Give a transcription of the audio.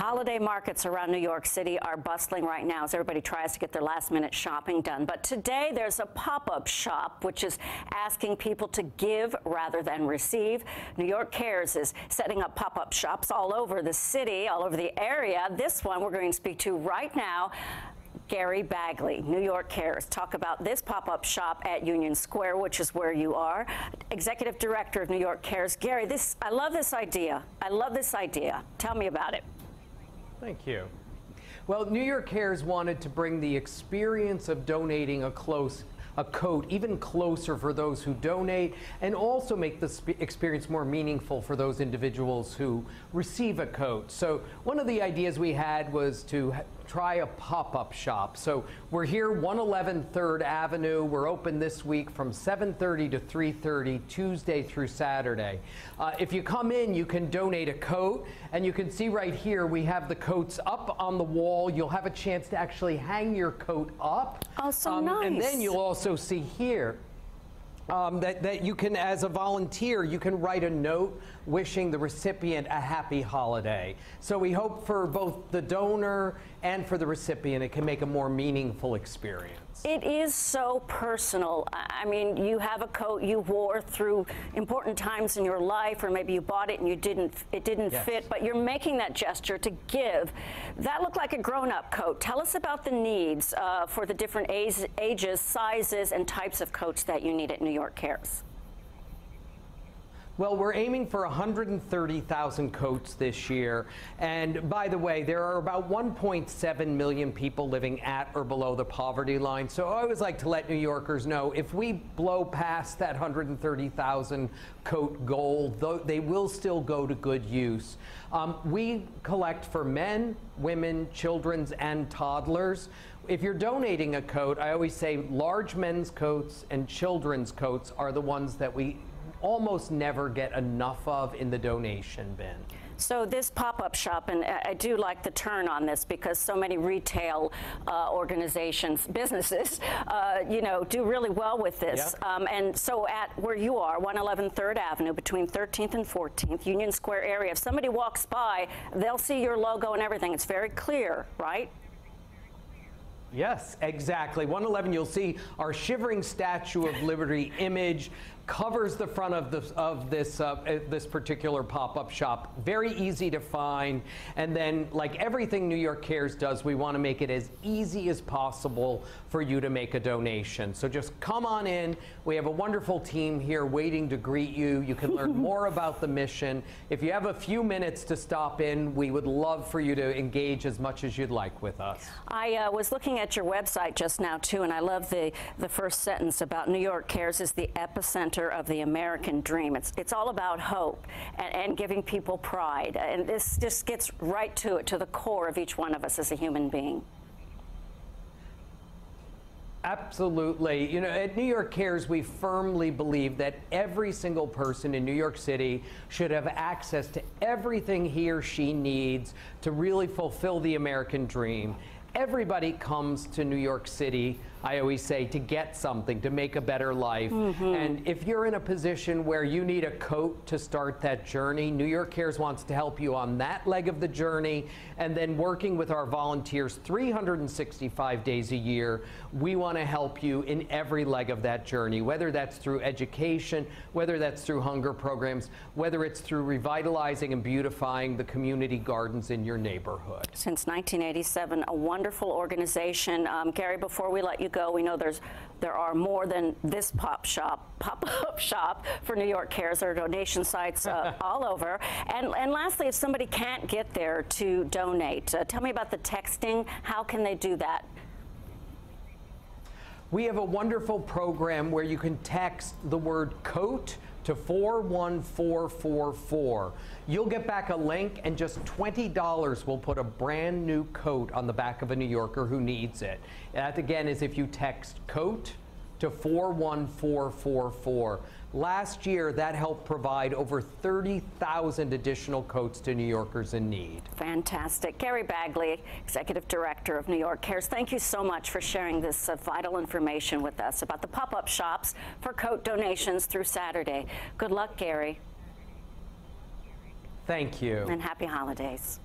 Holiday markets around New York City are bustling right now as everybody tries to get their last-minute shopping done. But today there's a pop-up shop which is asking people to give rather than receive. New York Cares is setting up pop-up shops all over the city, all over the area. This one we're going to speak to right now. Gary Bagley, New York Cares. Talk about this pop-up shop at Union Square, which is where you are. Executive Director of New York Cares. Gary, I love this idea. I love this idea. Tell me about it. Thank you. Well, New York Cares wanted to bring the experience of donating a coat even closer for those who donate, and also make the experience more meaningful for those individuals who receive a coat. So one of the ideas we had was to try a pop-up shop. So we're here 111 3rd Avenue. We're open this week from 7:30 to 3:30, Tuesday through Saturday. If you come in, you can donate a coat, and you can see right here we have the coats up on the wall. You'll have a chance to actually hang your coat up. Oh, so nice. And then you'll also see here that you can, as a volunteer, you can write a note wishing the recipient a happy holiday. So we hope for both the donor and for the recipient, it can make a more meaningful experience. It is so personal. I mean, you have a coat you wore through important times in your life, or maybe you bought it and it didn't Yes. fit, but you're making that gesture to give. That looked like a grown-up coat. Tell us about the needs for the different ages, sizes, and types of coats that you need at New York Cares. Well, we're aiming for 130,000 coats this year. And by the way, there are about 1.7 million people living at or below the poverty line. So I always like to let New Yorkers know, if we blow past that 130,000 coat goal, they will still go to good use. We collect for men, women, children's, and toddlers. If you're donating a coat, I always say large men's coats and children's coats are the ones that we almost never get enough of in the donation bin. So this pop-up shop, and I do like the turn on this because so many retail organizations, businesses, do really well with this. Yeah. And so at where you are, 111 3rd Avenue, between 13th and 14th, Union Square area, if somebody walks by, they'll see your logo and everything. It's very clear, right? Yes, exactly. 111, you'll see our shivering Statue of Liberty image covers the front of this particular pop-up shop. Very easy to find. And then, like everything New York Cares does, we want to make it as easy as possible for you to make a donation. So just come on in. We have a wonderful team here waiting to greet you. You can learn more about the mission. If you have a few minutes to stop in, we would love for you to engage as much as you'd like with us. I was looking at your website just now, too, and I love the first sentence about New York Cares is the epicenter of the American dream. It's all about hope and giving people pride. And this just gets right to it, to the core of each one of us as a human being. Absolutely. You know, at New York Cares, we firmly believe that every single person in New York City should have access to everything he or she needs to really fulfill the American dream. Everybody comes to New York City, I always say, to get something, to make a better life. Mm-hmm. And if you're in a position where you need a coat to start that journey, New York Cares wants to help you on that leg of the journey. And then working with our volunteers 365 days a year, we want to help you in every leg of that journey, whether that's through education, whether that's through hunger programs, whether it's through revitalizing and beautifying the community gardens in your neighborhood. Since 1987, a wonderful organization. Gary, before we let you go, we know there are more than this pop-up shop for New York Cares. There are donation sites all over. And lastly, if somebody can't get there to donate, tell me about the texting. How can they do that? We have a wonderful program where you can text the word coat to 41444. You'll get back a link, and just $20 will put a brand new coat on the back of a New Yorker who needs it. That again is if you text coat to 41444. Last year, that helped provide over 30,000 additional coats to New Yorkers in need. Fantastic. Gary Bagley, Executive Director of New York Cares, thank you so much for sharing this vital information with us about the pop-up shops for coat donations through Saturday. Good luck, Gary. Thank you. And happy holidays.